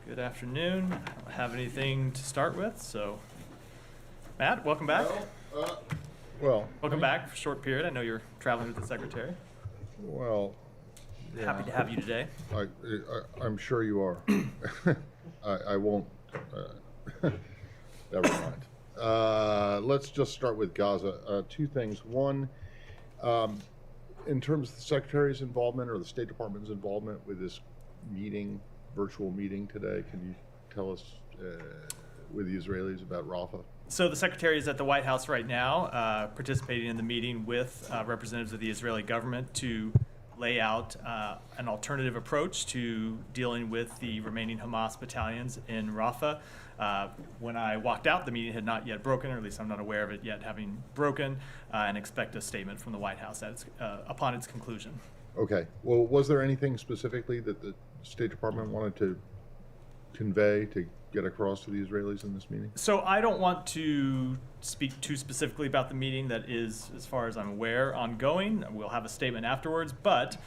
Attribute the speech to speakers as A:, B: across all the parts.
A: Good afternoon. I don't have anything to start with, so Matt, welcome back. Welcome back for a short period. I know you're traveling with the secretary.
B: Well, yeah.
A: Happy to have you today.
B: I'm sure you are. I won't. Never mind. Let's just start with Gaza. Two things. One, in terms of the Secretary's involvement or the State Department's involvement with this meeting, virtual meeting today, can you tell us with the Israelis about Rafah?
A: So the Secretary is at the White House right now, participating in the meeting with representatives of the Israeli government to lay out an alternative approach to dealing with the remaining Hamas battalions in Rafah. When I walked out, the meeting had not yet broken, or at least I'm not aware of it yet having broken, and expect a statement from the White House upon its conclusion.
B: Okay. Well, was there anything specifically that the State Department wanted to convey, to get across to the Israelis in this meeting?
A: So I don't want to speak too specifically about the meeting that is, as far as I'm aware, ongoing. We'll have a statement afterwards, but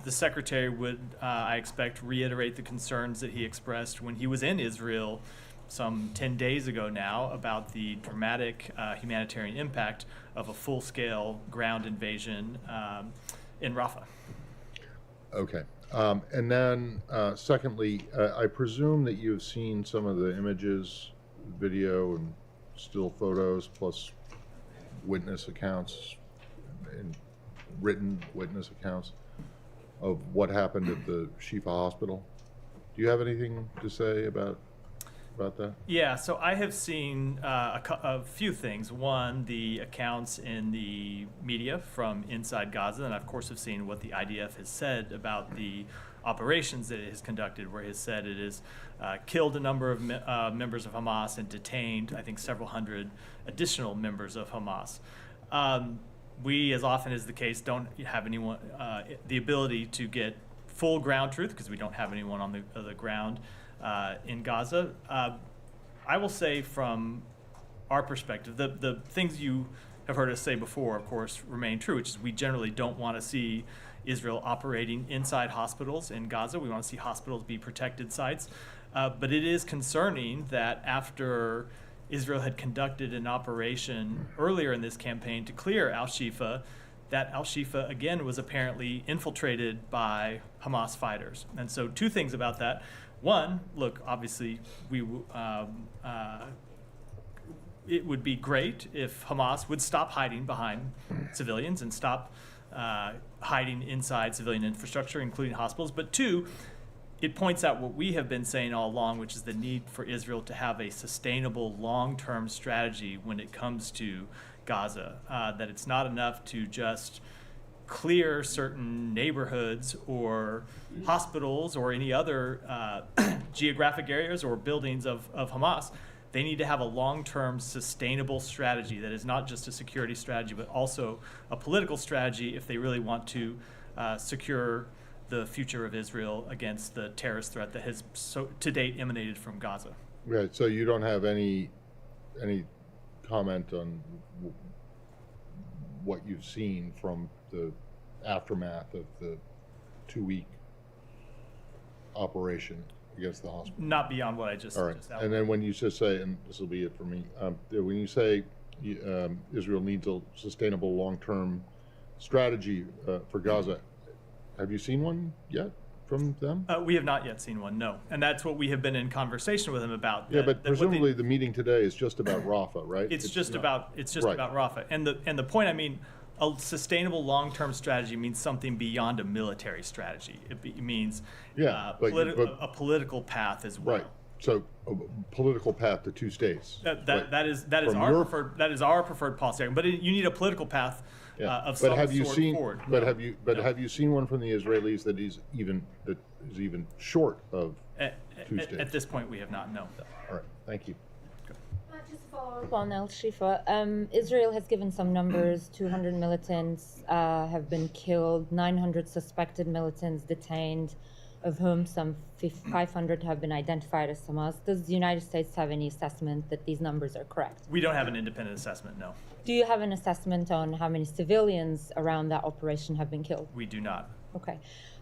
A: the Secretary would, I expect, reiterate the concerns that he expressed when he was in Israel some 10 days ago now about the dramatic humanitarian impact of a full-scale ground invasion in Rafah.
B: Okay. And then, secondly, I presume that you've seen some of the images, video, and still photos, plus witness accounts and written witness accounts of what happened at the Shifa Hospital. Do you have anything to say about that?
A: Yeah, so I have seen a few things. One, the accounts in the media from inside Gaza, and I, of course, have seen what the IDF has said about the operations that it has conducted, where it has said it has killed a number of members of Hamas and detained, I think, several hundred additional members of Hamas. We, as often is the case, don't have anyone the ability to get full ground truth because we don't have anyone on the ground in Gaza. I will say from our perspective, the things you have heard us say before, of course, remain true, which is we generally don't want to see Israel operating inside hospitals in Gaza. We want to see hospitals be protected sites. But it is concerning that after Israel had conducted an operation earlier in this campaign to clear Al-Shifa, that Al-Shifa, again, was apparently infiltrated by Hamas fighters. And so two things about that. One, look, obviously, it would be great if Hamas would stop hiding behind civilians and stop hiding inside civilian infrastructure, including hospitals. But two, it points out what we have been saying all along, which is the need for Israel to have a sustainable long-term strategy when it comes to Gaza, that it's not enough to just clear certain neighborhoods or hospitals or any other geographic areas or buildings of Hamas. They need to have a long-term sustainable strategy that is not just a security strategy, but also a political strategy if they really want to secure the future of Israel against the terrorist threat that has to date emanated from Gaza.
B: Right, so you don't have any comment on what you've seen from the aftermath of the 2-week operation against the hospital?
A: Not beyond what I just outlined.
B: And then when you just say, and this will be it for me, when you say Israel needs a sustainable long-term strategy for Gaza, have you seen one yet from them?
A: We have not yet seen one, no. And that's what we have been in conversation with them about.
B: Yeah, but presumably the meeting today is just about Rafah, right?
A: It's just about Rafah. And the point, I mean, a sustainable long-term strategy means something beyond a military strategy. It means a political path as well.
B: Right. So a political path to two states.
A: That is our preferred policy. But you need a political path of some sort forward.
B: Have you seen one from the Israelis that is even short of two states?
A: At this point, we have not. No.
B: All right. Thank you.
C: Just to follow up on Al-Shifa, Israel has given some numbers. 200 militants have been killed, 900 suspected militants detained, of whom some 500 have been identified as Hamas. Does the United States have any assessment that these numbers are correct?
A: We don't have an independent assessment, no.
C: Do you have an assessment on how many civilians around that operation have been killed?
A: We do not.
C: Okay.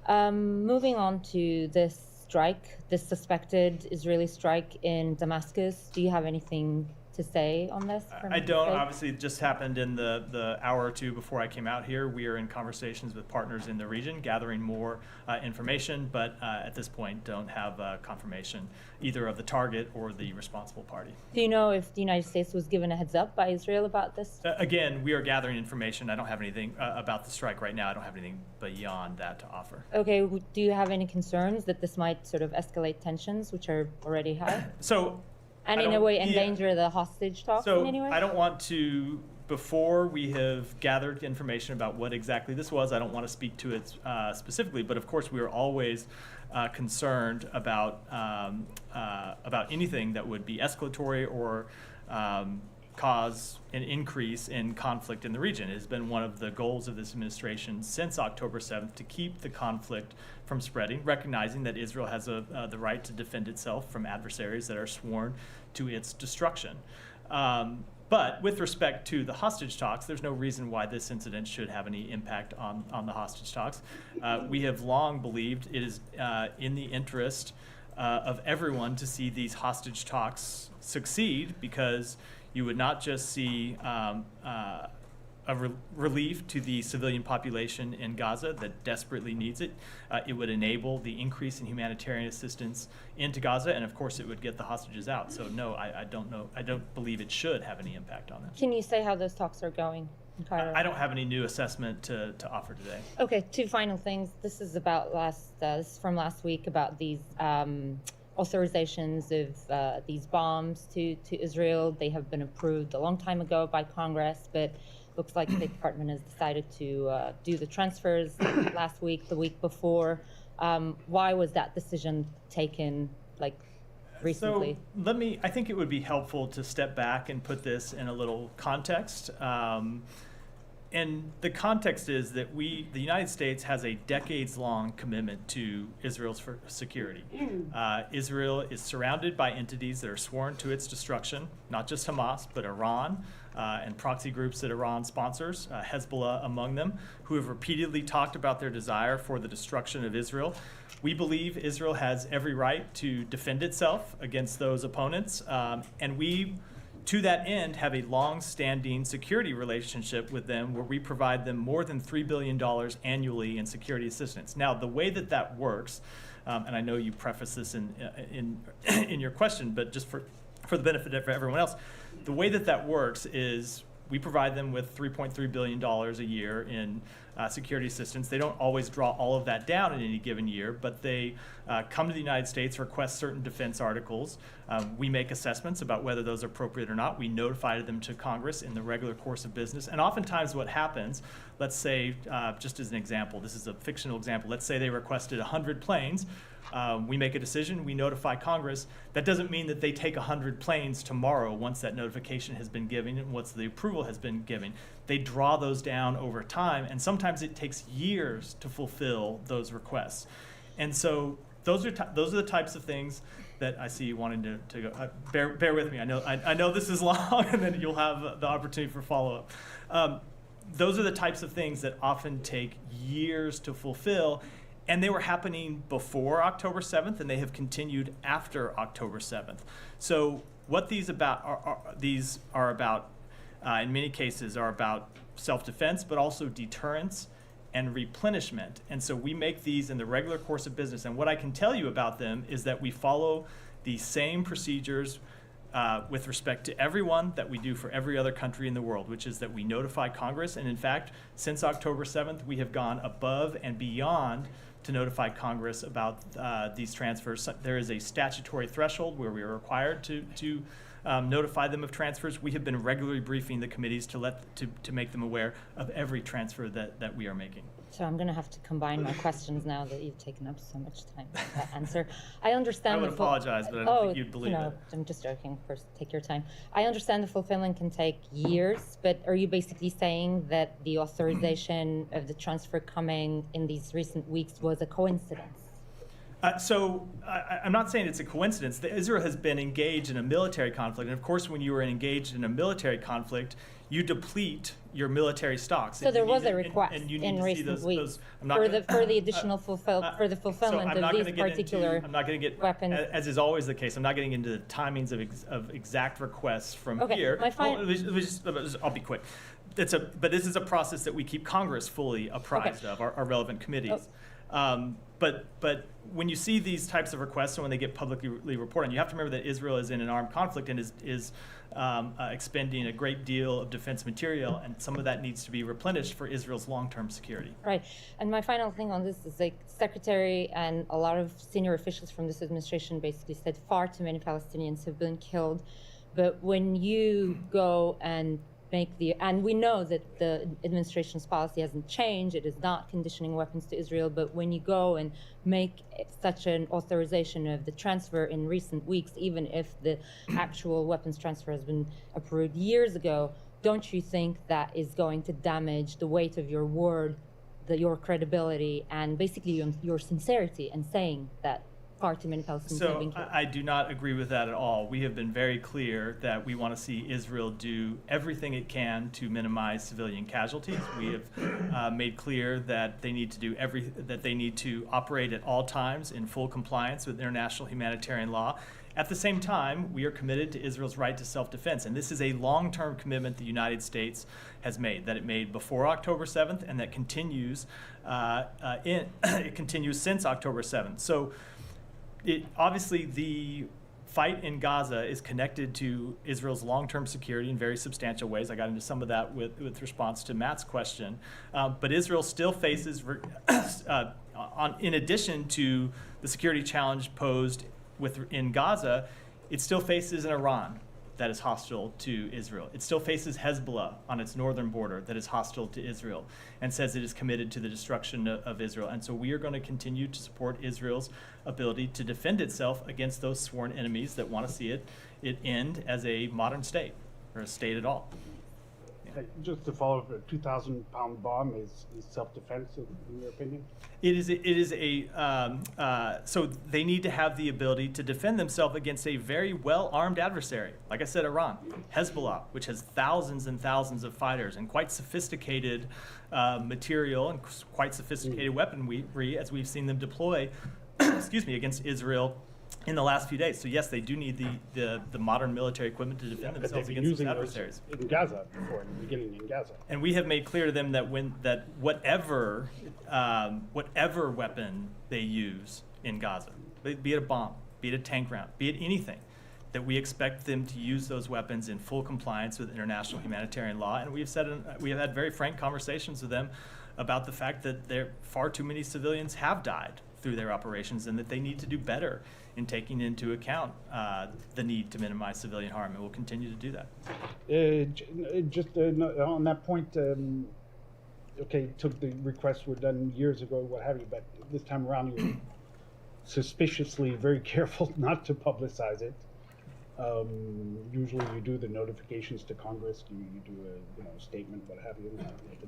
C: Moving on to this strike, this suspected Israeli strike in Damascus. Do you have anything to say on this?
A: I don't. Obviously, it just happened in the hour or two before I came out here. We are in conversations with partners in the region, gathering more information, but at this point don't have confirmation either of the target or the responsible party.
C: Do you know if the United States was given a heads up by Israel about this?
A: Again, we are gathering information. I don't have anything about the strike right now. I don't have anything beyond that to offer.
C: Okay, do you have any concerns that this might sort of escalate tensions, which are already high? And in a way endanger the hostage talks in any way?
A: I don't want to, before we have gathered information about what exactly this was, I don't want to speak to it specifically, but of course we are always concerned about anything that would be escalatory or cause an increase in conflict in the region. It has been one of the goals of this administration since October 7th to keep the conflict from spreading, recognizing that Israel has the right to defend itself from adversaries that are sworn to its destruction. But with respect to the hostage talks, there's no reason why this incident should have any impact on the hostage talks. We have long believed it is in the interest of everyone to see these hostage talks succeed, because you would not just see relief to the civilian population in Gaza that desperately needs it. It would enable the increase in humanitarian assistance into Gaza, and of course it would get the hostages out. So no, I don't know. I don't believe it should have any impact on that.
C: Can you say how those talks are going in Cairo?
A: I don't have any new assessment to offer today.
C: Okay, two final things. This is about this is from last week about these authorizations of these bombs to Israel. They have been approved a long time ago by Congress, but looks like the State Department has decided to do the transfers last week, the week before. Why was that decision taken recently?
A: So I think it would be helpful to step back and put this in a little context. And the context is that the United States has a decades-long commitment to Israel's security. Israel is surrounded by entities that are sworn to its destruction, not just Hamas, but Iran and proxy groups that Iran sponsors, Hezbollah among them, who have repeatedly talked about their desire for the destruction of Israel. We believe Israel has every right to defend itself against those opponents, and we, to that end, have a long-standing security relationship with them where we provide them more than $3 billion annually in security assistance. Now, the way that works, and I know you preface this in your question, but just for the benefit of everyone else, the way that works is we provide them with $3.3 billion a year in security assistance. They don't always draw all of that down in any given year, but they come to the United States, request certain defense articles. We make assessments about whether those are appropriate or not. We notify them to Congress in the regular course of business. And oftentimes what happens, let's say, just as an example, this is a fictional example, let's say they requested 100 planes. We make a decision, we notify Congress. That doesn't mean that they take 100 planes tomorrow once that notification has been given and once the approval has been given. They draw those down over time, and sometimes it takes years to fulfill those requests. And so those are the types of things that I see you wanting to go. Bear with me. I know this is long, and then you'll have the opportunity for follow-up. Those are the types of things that often take years to fulfill. And they were happening before October 7th, and they have continued after October 7th. So what these are about, in many cases, are about self-defense, but also deterrence and replenishment. And so we make these in the regular course of business. And what I can tell you about them is that we follow the same procedures with respect to everyone that we do for every other country in the world, which is that we notify Congress. And in fact, since October 7th, we have gone above and beyond to notify Congress about these transfers. There is a statutory threshold where we are required to notify them of transfers. We have been regularly briefing the committees to make them aware of every transfer that we are making.
C: So I'm going to have to combine my questions now that you've taken up so much time with that answer. I understand.
A: I would apologize, but I don't think you'd believe it.
C: I'm just joking. Of course, take your time. I understand the fulfillment can take years, but are you basically saying that the authorization of the transfer coming in these recent weeks was a coincidence?
A: I'm not saying it's a coincidence that Israel has been engaged in a military conflict. And of course, when you are engaged in a military conflict, you deplete your military stocks.
C: So there was a request in recent weeks for the additional fulfillment of these particular
A: I'm not going to get,
C: weapons.
A: as is always the case, I'm not getting into the timings of exact requests from
C: Okay,
A: here.
C: my
A: I'll be quick. But this is a process that we keep Congress fully apprised of, our relevant committees. But when you see these types of requests and when they get publicly reported, you have to remember that Israel is in an armed conflict and is expending a great deal of defense material, and some of that needs to be replenished for Israel's long-term security.
C: Right. And my final thing on this is, like, Secretary and a lot of senior officials from this administration basically said far too many Palestinians have been killed. But when you go and and we know that the administration's policy hasn't changed, it is not conditioning weapons to Israel, but when you go and make such an authorization of the transfer in recent weeks, even if the actual weapons transfer has been approved years ago, don't you think that is going to damage the weight of your word, your credibility, and basically your sincerity in saying that far too many Palestinians have been killed?
A: I do not agree with that at all. We have been very clear that we want to see Israel do everything it can to minimize civilian casualties. We have made clear that they need to do that they need to operate at all times in full compliance with international humanitarian law. At the same time, we are committed to Israel's right to self-defense, and this is a long-term commitment the United States has made, that it made before October 7th, and that continues it continues since October 7th. So obviously, the fight in Gaza is connected to Israel's long-term security in very substantial ways. I got into some of that with response to Matt's question. But Israel still faces, in addition to the security challenge posed in Gaza, it still faces an Iran that is hostile to Israel. It still faces Hezbollah on its northern border that is hostile to Israel and says it is committed to the destruction of Israel. And so we are going to continue to support Israel's ability to defend itself against those sworn enemies that want to see it end as a modern state or a state at all.
D: Just to follow up, a 2,000-pound bomb is self-defense, in your opinion?
A: So they need to have the ability to defend themselves against a very well-armed adversary. Like I said, Iran, Hezbollah, which has thousands and thousands of fighters and quite sophisticated material and quite sophisticated weaponry, as we've seen them deploy, against Israel in the last few days. So yes, they do need the modern military equipment to defend themselves against those adversaries.
D: In Gaza before, in the beginning in Gaza.
A: And we have made clear to them that whatever weapon they use in Gaza, be it a bomb, be it a tank round, be it anything, that we expect them to use those weapons in full compliance with international humanitarian law. And we have had very frank conversations with them about the fact that far too many civilians have died through their operations, and that they need to do better in taking into account the need to minimize civilian harm, and we'll continue to do that.
D: On that point, took the requests were done years ago, what have you, but this time around you're suspiciously very careful not to publicize it. Usually you do the notifications to Congress, you do a statement, what have you.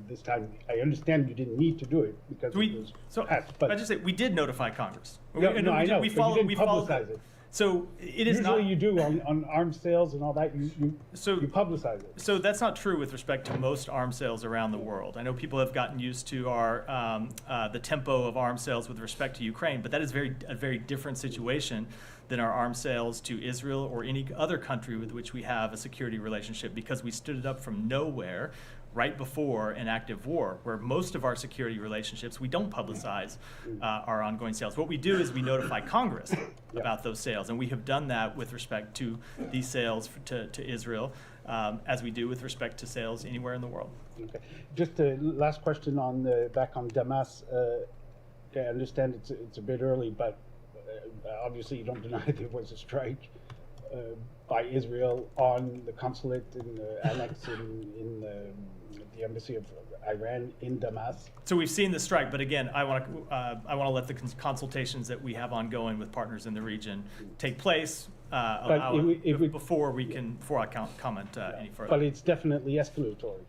D: This time, I understand you didn't need to do it because it was passed. But
A: I just say we did notify Congress.
D: I know.
A: We
D: followed. You didn't publicize it.
A: So it is
D: usually not. You do on arms sales and all that. You publicize it.
A: So that's not true with respect to most arms sales around the world. I know people have gotten used to the tempo of arms sales with respect to Ukraine, but that is a very different situation than our arms sales to Israel or any other country with which we have a security relationship, because we stood it up from nowhere right before an active war, where most of our security relationships, we don't publicize our ongoing sales. What we do is we notify Congress about those sales, and we have done that with respect to these sales to Israel, as we do with respect to sales anywhere in the world.
D: Okay. Just a last question back on Damas. I understand it's a bit early, but obviously you don't deny there was a strike by Israel on the consulate in the annex in the embassy of Iran in Damas.
A: So we've seen the strike, but again, I want to let the consultations that we have ongoing with partners in the region take place before I comment any further.
D: But it's definitely escalatory.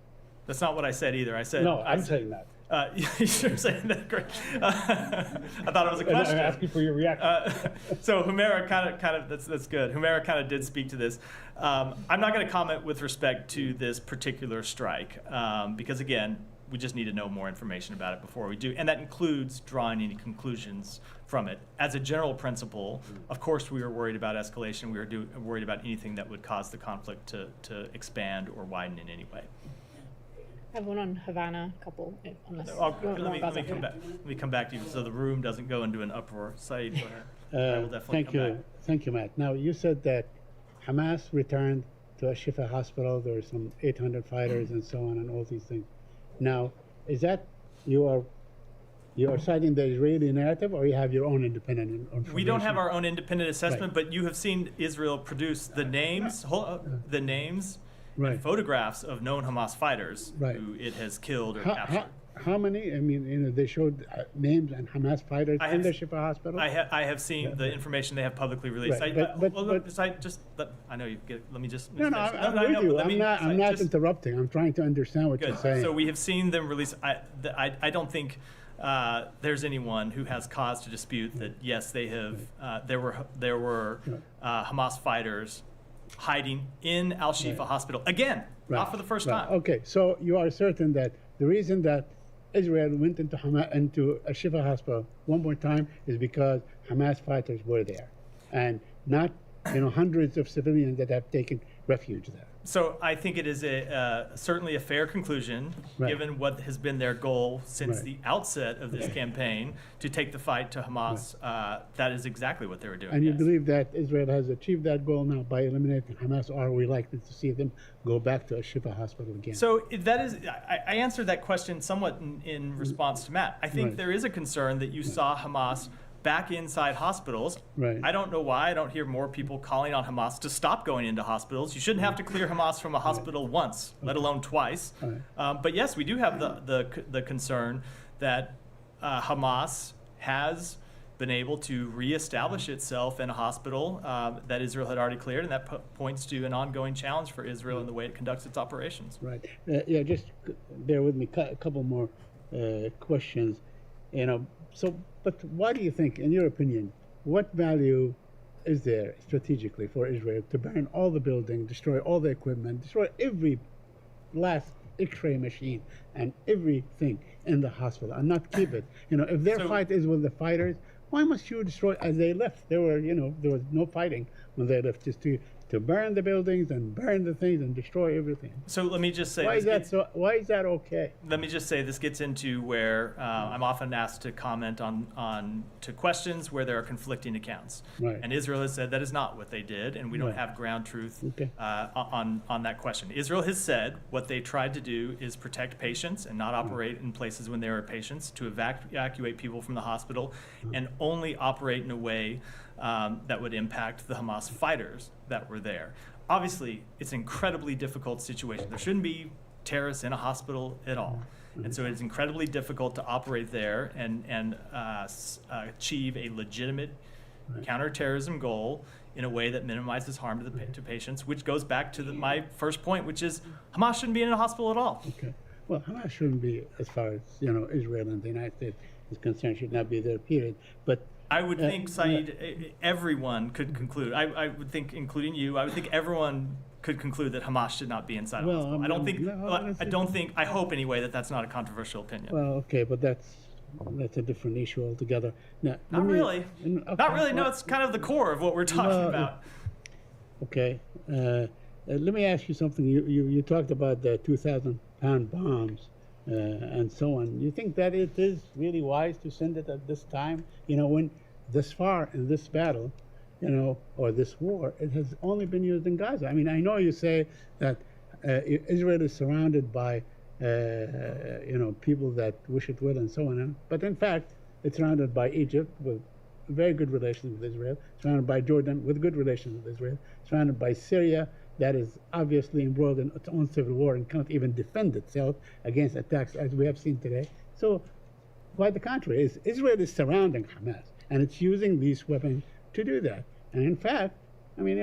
A: That's not what I said either. I said
D: no. I'm saying that.
A: You're saying that great. I thought it was a
D: And I'm
A: question.
D: asking for your reaction.
A: So Humera kind of that's good. Humera kind of did speak to this. I'm not going to comment with respect to this particular strike because again, we just need to know more information about it before we do, and that includes drawing any conclusions from it. As a general principle, of course, we were worried about escalation. We were worried about anything that would cause the conflict to expand or widen in any way.
E: I have one on Havana, a couple, unless
A: Oh,
E: you want more
A: let
E: about
A: me
E: that.
A: come back. Let me come back to you so the room doesn't go into an uproar. Saeed, go ahead. I will definitely
F: Thank
A: come
F: you.
A: back.
F: Thank you, Matt. Now, you said that Hamas returned to Shifa hospital. There were some 800 fighters and so on and all these things. Now, is that you are citing the Israeli narrative, or you have your own independent information?
A: We don't have our own independent assessment, but you have seen Israel produce the names,
F: Right.
A: and photographs of known Hamas fighters
F: Right.
A: who it has killed or
F: How,
A: captured.
F: how many? I mean, they showed names and Hamas fighters
A: I
F: in the
A: have-
F: Shifa hospital.
A: I have seen the information they have publicly released.
F: Right,
A: I know you get. Let me just.
F: no,
A: finish.
F: I'm
A: No,
F: with
A: no,
F: you.
A: let me-
F: I'm not
A: just-
F: interrupting. I'm trying to understand what
A: Good.
F: you're saying.
A: So we have seen them release. I don't think there's anyone who has cause to dispute that. Yes, they have. There were Hamas fighters hiding in Al Shifa Hospital again, not for the first time.
F: Okay, so you are certain that the reason that Israel went into a Shifa hospital one more time is because Hamas fighters were there, and not hundreds of civilians that have taken refuge there.
A: So I think it is certainly a fair conclusion,
F: Right.
A: given what has been their goal since
F: Right.
A: the outset of this campaign, to take the fight to Hamas. That is exactly what they were doing.
F: And you
A: yes.
F: believe that Israel has achieved that goal now by eliminating Hamas, or are we likely to see them go back to a Shifa hospital again?
A: So that is, I answered that question somewhat in response to Matt. I think
F: Right.
A: there is a concern that you saw Hamas back inside hospitals.
F: Right.
A: I don't know why I don't hear more people calling on Hamas to stop going into hospitals. You shouldn't have to clear Hamas from a hospital once, let alone twice.
F: Right.
A: But yes, we do have the concern that Hamas has been able to reestablish itself in a hospital that Israel had already cleared, and that points to an ongoing challenge for Israel in the way it conducts its operations.
F: Right. Yeah, just bear with me. A couple more questions. But why do you think, in your opinion, what value is there strategically for Israel to burn all the building, destroy all the equipment, destroy every last X-ray machine and everything in the hospital, and not keep it? If their fight is with the fighters, why must you destroy as they left? There was no fighting when they left, just to burn the buildings and burn the things and destroy everything.
A: So let me just say,
F: Why is that okay?
A: Let me just say this gets into where I'm often asked to comment on questions where there are conflicting accounts.
F: Right.
A: And Israel has said that is not what they did, and we don't
F: Right.
A: have ground truth
F: Okay.
A: on that question. Israel has said what they tried to do is protect patients and not operate in places when there are patients, to evacuate people from the hospital, and only operate in a way that would impact the Hamas fighters that were there. Obviously, it's an incredibly difficult situation. There shouldn't be terrorists in a hospital at all. And so it's incredibly difficult to operate there and achieve a legitimate counterterrorism goal in a way that minimizes harm to patients, which goes back to my first point, which is Hamas shouldn't be in a hospital at all.
F: Okay. Well, Hamas shouldn't be, as far as Israel and the United States is concerned, should not be there, period. But
A: I would think, Saeed, everyone could conclude, I would think, including you, I would think everyone could conclude that Hamas should not be inside a
F: Well,
A: hospital. I don't think, I hope anyway that that's not a controversial opinion.
F: well, okay, but that's a different issue altogether. Now,
A: Not really.
F: Okay,
A: Not really, no,
F: well,
A: it's kind of the core of what we're talking
F: Well,
A: about.
F: Okay. Let me ask you something. You talked about the 2,000-pound bombs and so on. You think that it is really wise to send it at this time? When this far in this battle, or this war, it has only been used in Gaza. I mean, I know you say that Israel is surrounded by, people that wish it well and so on. But in fact, it's surrounded by Egypt with very good relations with Israel, surrounded by Jordan with good relations with Israel, surrounded by Syria that is obviously embroiled in its own civil war and can't even defend itself against attacks as we have seen today. So quite the contrary, Israel is surrounding Hamas, and it's using these weapons to do that. And in fact, I mean,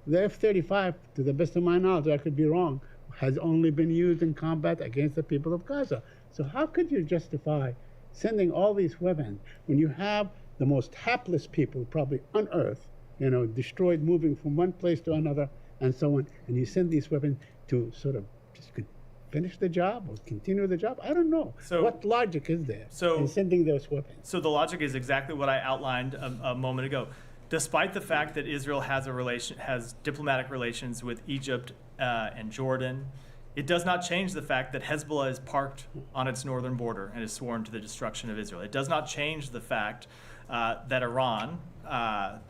F: the F-35, to the best of my knowledge, I could be wrong, has only been used in combat against the people of Gaza. So how could you justify sending all these weapons when you have the most hapless people probably on earth, destroyed, moving from one place to another, and so on, and you send these weapons to sort of just finish the job or continue the job? I don't know.
A: So-
F: what logic is there in sending those weapons?
A: So the logic is exactly what I outlined a moment ago. Despite the fact that Israel has diplomatic relations with Egypt and Jordan, it does not change the fact that Hezbollah is parked on its northern border and is sworn to the destruction of Israel. It does not change the fact that Iran, not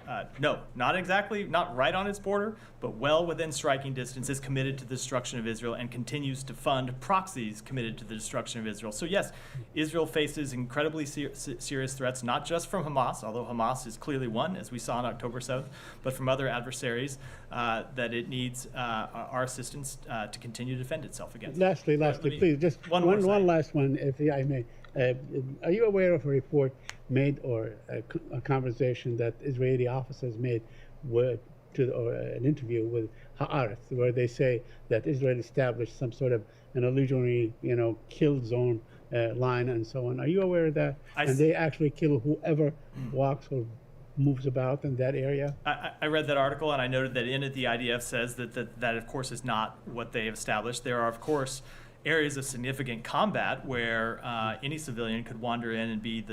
A: right on its border, but well within striking distance, is committed to the destruction of Israel and continues to fund proxies committed to the destruction of Israel. So yes, Israel faces incredibly serious threats, not just from Hamas, although Hamas is clearly one, as we saw on October 7th, but from other adversaries that it needs our assistance to continue to defend itself against.
F: Lastly, please, just one last one, if I may. Are you aware of a report made or a conversation that Israeli officers made or an interview with Haaretz, where they say that Israel established some sort of an illusionary, kill zone line and so on? Are you aware of that? And they actually kill whoever walks or moves about in that area?
A: I read that article, and I noted that in it the IDF says that of course is not what they have established. There are of course areas of significant combat where any civilian could wander in and be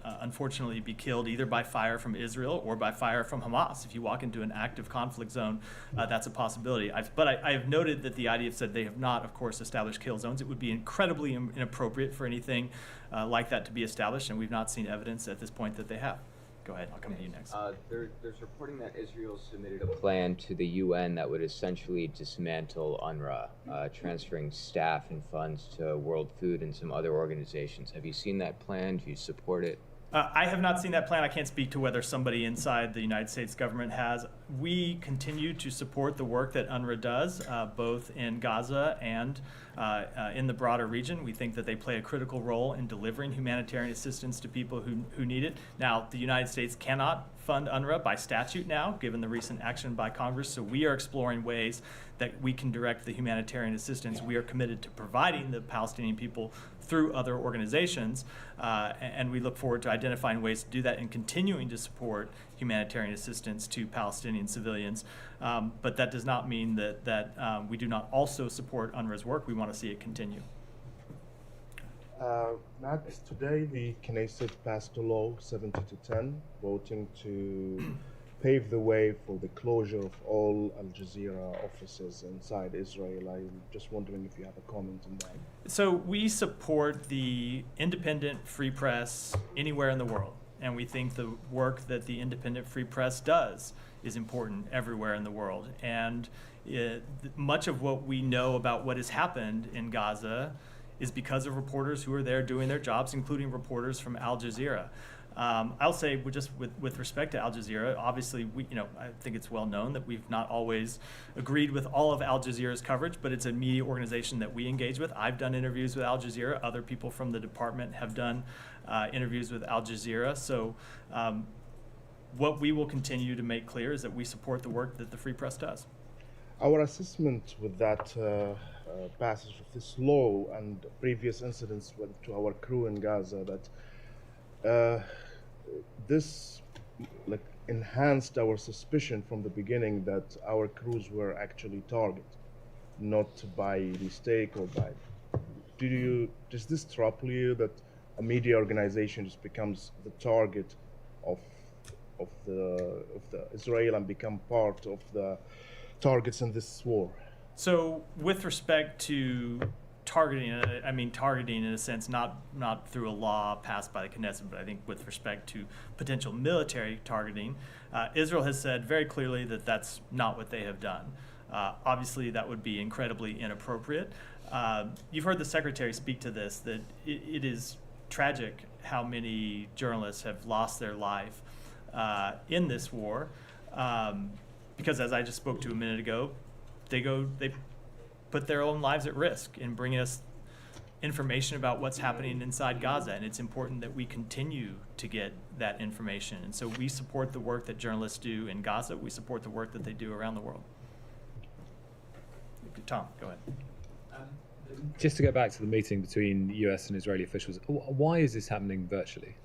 A: unfortunately be killed either by fire from Israel or by fire from Hamas. If you walk into an active conflict zone, that's a possibility. But I have noted that the IDF said they have not, of course, established kill zones. It would be incredibly inappropriate for anything like that to be established, and we've not seen evidence at this point that they have. Go ahead, I'll come to you next.
G: There's reporting that Israel submitted a plan to the UN that would essentially dismantle UNRWA, transferring staff and funds to World Food and some other organizations. Have you seen that plan? Do you support it?
A: I have not seen that plan. I can't speak to whether somebody inside the United States government has. We continue to support the work that UNRWA does, both in Gaza and in the broader region. We think that they play a critical role in delivering humanitarian assistance to people who need it. Now, the United States cannot fund UNRWA by statute now, given the recent action by Congress, so we are exploring ways that we can direct the humanitarian assistance. We are committed to providing the Palestinian people through other organizations, and we look forward to identifying ways to do that and continuing to support humanitarian assistance to Palestinian civilians. But that does not mean that we do not also support UNRWA's work. We want to see it continue.
H: Matt, today the Knesset passed a law 70-10, voting to pave the way for the closure of all Al Jazeera offices inside Israel. I'm just wondering if you have a comment on that.
A: So we support the independent free press anywhere in the world, and we think the work that the independent free press does is important everywhere in the world. And much of what we know about what has happened in Gaza is because of reporters who are there doing their jobs, including reporters from Al Jazeera. I'll say, just with respect to Al Jazeera, obviously, I think it's well known that we've not always agreed with all of Al Jazeera's coverage, but it's a media organization that we engage with. I've done interviews with Al Jazeera. Other people from the department have done interviews with Al Jazeera. So what we will continue to make clear is that we support the work that the Free Press does.
H: Our assessment with that passage of this law and previous incidents to our crew in Gaza, that this enhanced our suspicion from the beginning that our crews were actually targeted, not by mistake or by. Does this trouble you that a media organization just becomes the target of the Israel and become part of the targets in this war?
A: So with respect to targeting, I mean targeting in a sense, not through a law passed by the Knesset, but I think with respect to potential military targeting, Israel has said very clearly that that's not what they have done. Obviously, that would be incredibly inappropriate. You've heard the Secretary speak to this, that it is tragic how many journalists have lost their life in this war, because as I just spoke to a minute ago, they put their own lives at risk in bringing us information about what's happening inside Gaza, and it's important that we continue to get that information. And so we support the work that journalists do in Gaza. We support the work that they do around the world. Tom, go ahead.
I: just to go back to the meeting between US and Israeli officials, why is this happening virtually?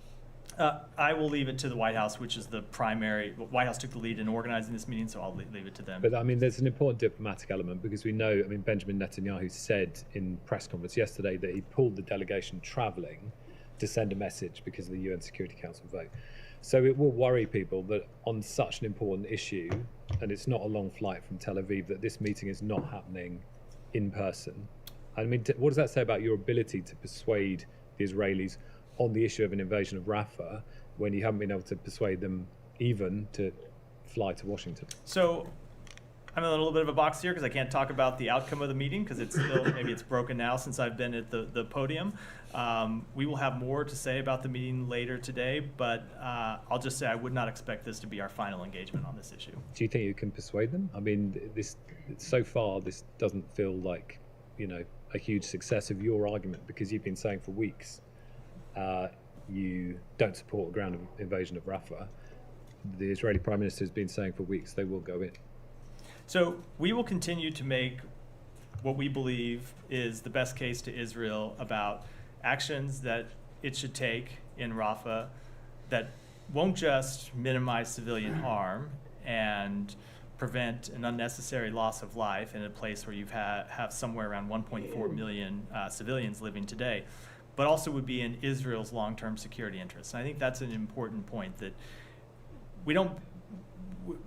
A: I will leave it to the White House, which is the primary. White House took the lead in organizing this meeting, so I'll leave it to them.
I: But I mean, there's an important diplomatic element because we know, I mean, Benjamin Netanyahu said in press conference yesterday that he pulled the delegation traveling to send a message because of the UN Security Council vote. So it will worry people that on such an important issue, and it's not a long flight from Tel Aviv, that this meeting is not happening in person. I mean, what does that say about your ability to persuade the Israelis on the issue of an invasion of Rafah when you haven't been able to persuade them even to fly to Washington?
A: So I'm in a little bit of a box here because I can't talk about the outcome of the meeting because it's still, maybe it's broken now since I've been at the podium. We will have more to say about the meeting later today, but I'll just say I would not expect this to be our final engagement on this issue.
I: Do you think you can persuade them? I mean, so far this doesn't feel like, you know, a huge success of your argument because you've been saying for weeks you don't support a ground invasion of Rafah. The Israeli Prime Minister has been saying for weeks they will go in.
A: So we will continue to make what we believe is the best case to Israel about actions that it should take in Rafah that won't just minimize civilian harm and prevent an unnecessary loss of life in a place where you have somewhere around 1.4 million civilians living today, but also would be in Israel's long-term security interests. And I think that's an important point, that we don't,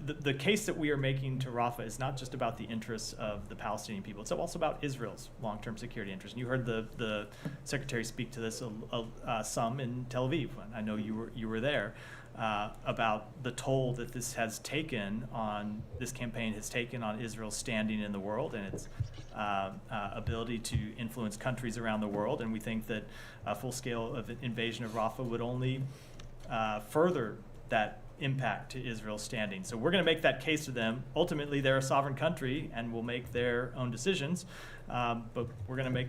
A: the case that we are making to Rafah is not just about the interests of the Palestinian people, it's also about Israel's long-term security interests. And you heard the Secretary speak to this some in Tel Aviv, and I know you were there, about the toll that this campaign has taken on Israel's standing in the world and its ability to influence countries around the world. And we think that a full-scale invasion of Rafah would only further that impact to Israel's standing. So we're going to make that case to them. Ultimately, they're a sovereign country and will make their own decisions. But we're going to make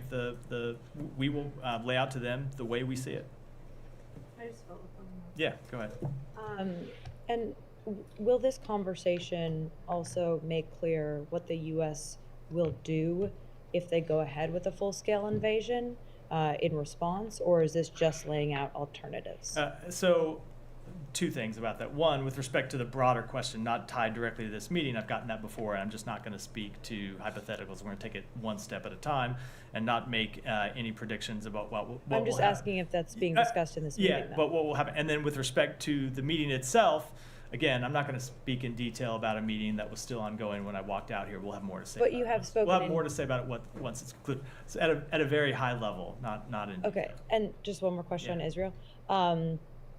A: we will lay out to them the way we see it.
J: I just follow up on that.
A: Yeah, go ahead.
J: And will this conversation also make clear what the U.S. will do if they go ahead with a full-scale invasion in response, or is this just laying out alternatives?
A: So two things about that. One, with respect to the broader question, not tied directly to this meeting, I've gotten that before, and I'm just not going to speak to hypotheticals. We're going to take it one step at a time and not make any predictions about what
J: I'm just asking if that's being discussed in this meeting.
A: Yeah, but what will happen? And then with respect to the meeting itself, again, I'm not going to speak in detail about a meeting that was still ongoing when I walked out here. We'll have more to say.
J: But you have spoken.
A: We'll have more to say about it once it's concluded. So at a very high level, not in detail.
J: Okay, and just one more question on Israel.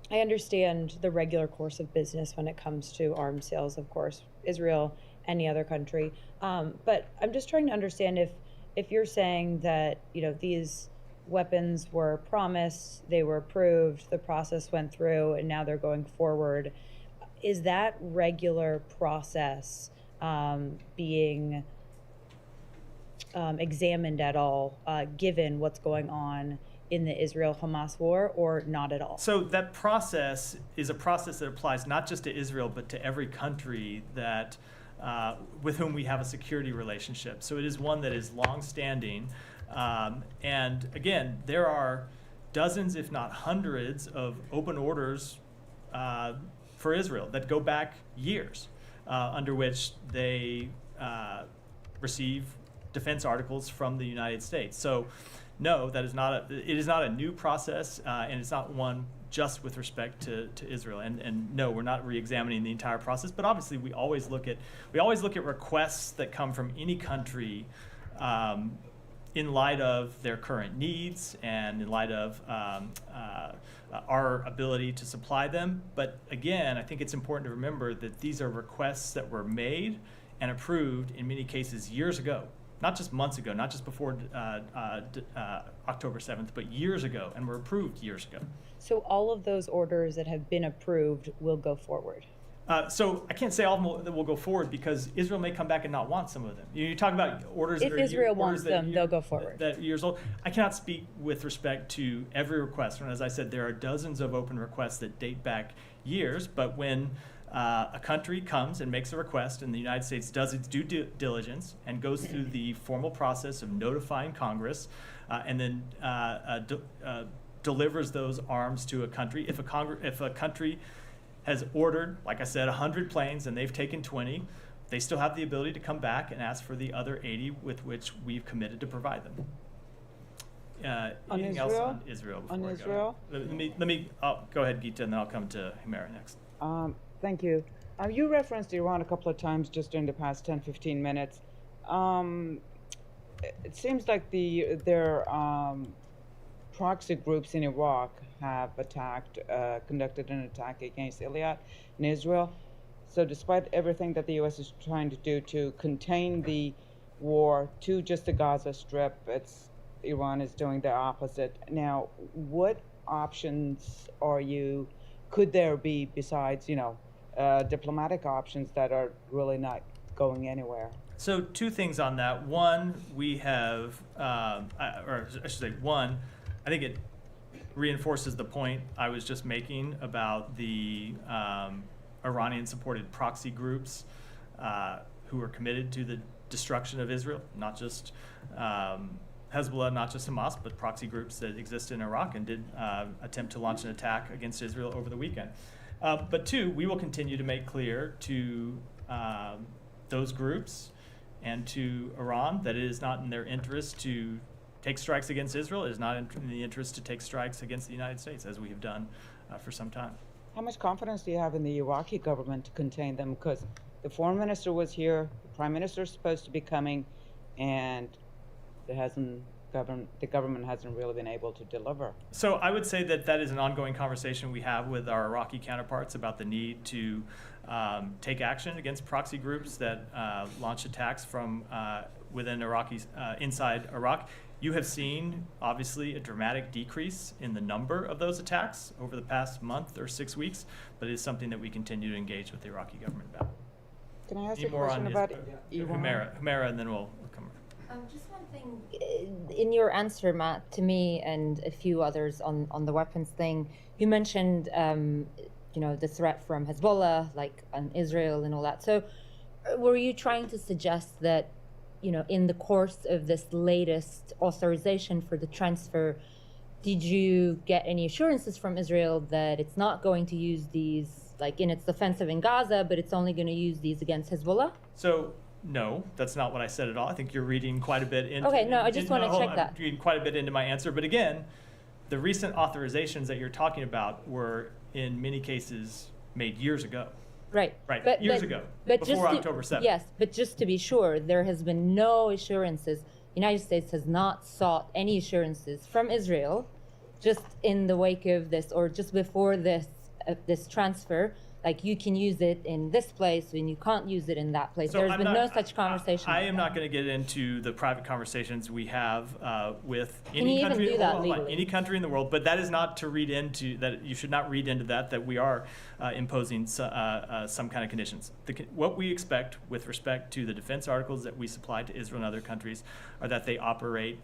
J: I understand the regular course of business when it comes to arms sales, of course, Israel, any other country. But I'm just trying to understand if you're saying that, you know, these weapons were promised, they were approved, the process went through, and now they're going forward. Is that regular process being examined at all, given what's going on in the Israel-Hamas war, or not at all?
A: So that process is a process that applies not just to Israel, but to every country that with whom we have a security relationship. So it is one that is long-standing. And again, there are dozens, if not hundreds, of open orders for Israel that go back years, under which they receive defense articles from the United States. So no, it is not a new process, and it's not one just with respect to Israel. And no, we're not re-examining the entire process, but obviously we always look at requests that come from any country in light of their current needs and in light of our ability to supply them. But again, I think it's important to remember that these are requests that were made and approved in many cases years ago. Not just months ago, not just before October 7th, but years ago, and were approved years ago.
J: So all of those orders that have been approved will go forward?
A: So I can't say all of them will go forward because Israel may come back and not want some of them. You talk about orders
J: if
A: that are
J: Israel wants them, they'll go forward.
A: That years old. I cannot speak with respect to every request. And as I said, there are dozens of open requests that date back years, but when a country comes and makes a request, and the United States does its due diligence and goes through the formal process of notifying Congress, and then delivers those arms to a country. If a country has ordered, like I said, 100 planes and they've taken 20, they still have the ability to come back and ask for the other 80 with which we've committed to provide them.
K: On
A: Anything
K: Israel?
A: else on Israel? Before
K: On
A: I go?
K: Israel?
A: Let me go ahead, Geeta, and then I'll come to Humera next.
K: Thank you. You referenced Iran a couple of times just in the past 10, 15 minutes. It seems like their proxy groups in Iraq have conducted an attack against Iliad in Israel. So despite everything that the U.S. is trying to do to contain the war to just the Gaza Strip, Iran is doing the opposite. Now, what options could there be besides, diplomatic options that are really not going anywhere?
A: So 2 things on that. One, we have, or I should say one, I think it reinforces the point I was just making about the Iranian-supported proxy groups who are committed to the destruction of Israel, not just Hezbollah, not just Hamas, but proxy groups that exist in Iraq and did attempt to launch an attack against Israel over the weekend. But 2, we will continue to make clear to those groups and to Iran that it is not in their interest to take strikes against Israel. It is not in the interest to take strikes against the United States, as we have done for some time.
K: How much confidence do you have in the Iraqi government to contain them? Because the foreign minister was here, the prime minister is supposed to be coming, and the government hasn't really been able to deliver.
A: So I would say that is an ongoing conversation we have with our Iraqi counterparts about the need to take action against proxy groups that launch attacks from within inside Iraq. You have seen, obviously, a dramatic decrease in the number of those attacks over the past month or 6 weeks, but it is something that we continue to engage with the Iraqi government about.
K: Can I ask
A: Any
K: you a
A: more
K: question
A: on
K: about
A: Iran? Humera, and then we'll come.
C: Just one thing, in your answer, Matt, to me and a few others on the weapons thing, you mentioned, the threat from Hezbollah, like on Israel and all that. So were you trying to suggest that, in the course of this latest authorization for the transfer, did you get any assurances from Israel that it's not going to use these, like in its offensive in Gaza, but it's only going to use these against Hezbollah?
A: So, no, that's not what I said at all. I think you're reading quite a bit into.
C: Okay, no, I just want to check that.
A: I'm reading quite a bit into my answer, but again, the recent authorizations that you're talking about were in many cases made years ago.
C: Right.
A: Right, years ago, before October 7th.
C: Yes, but just to be sure, there has been no assurances. The United States has not sought any assurances from Israel just in the wake of this or just before this transfer. Like, you can use it in this place and you can't use it in that place.
A: So
C: There's been no such conversation.
A: I am not going to get into the private conversations we have with
C: Can
A: any
C: you even
A: country,
C: do that legally?
A: any country in the world, but that is not to read into that. You should not read into that we are imposing some kind of conditions. What we expect with respect to the defense articles that we supply to Israel and other countries are that they operate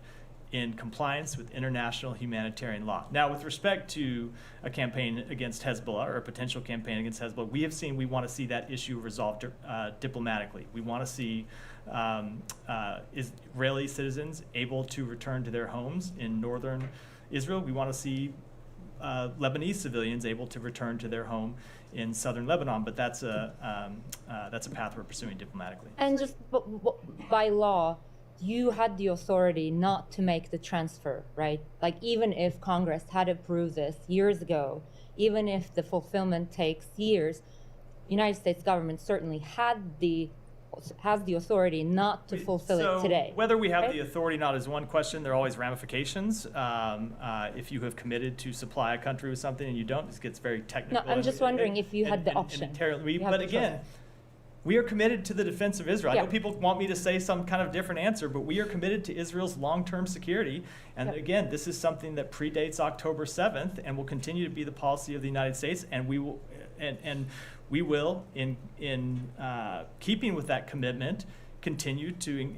A: in compliance with international humanitarian law. Now, with respect to a campaign against Hezbollah or a potential campaign against Hezbollah, we want to see that issue resolved diplomatically. We want to see Israeli citizens able to return to their homes in northern Israel. We want to see Lebanese civilians able to return to their home in southern Lebanon, but that's a path we're pursuing diplomatically.
C: And just by law, you had the authority not to make the transfer, right? Like, even if Congress had approved this years ago, even if the fulfillment takes years, the United States government certainly has the authority not to fulfill it today.
A: Whether we have the authority or not is one question. There are always ramifications. If you have committed to supply a country with something and you don't, this gets very technical.
C: No, I'm just wondering if you had the option.
A: But again, we are committed to the defense of Israel.
C: Yeah.
A: I know people want me to say some kind of different answer, but we are committed to Israel's long-term security. And again, this is something that predates October 7th and will continue to be the policy of the United States. And we will, in keeping with that commitment, continue to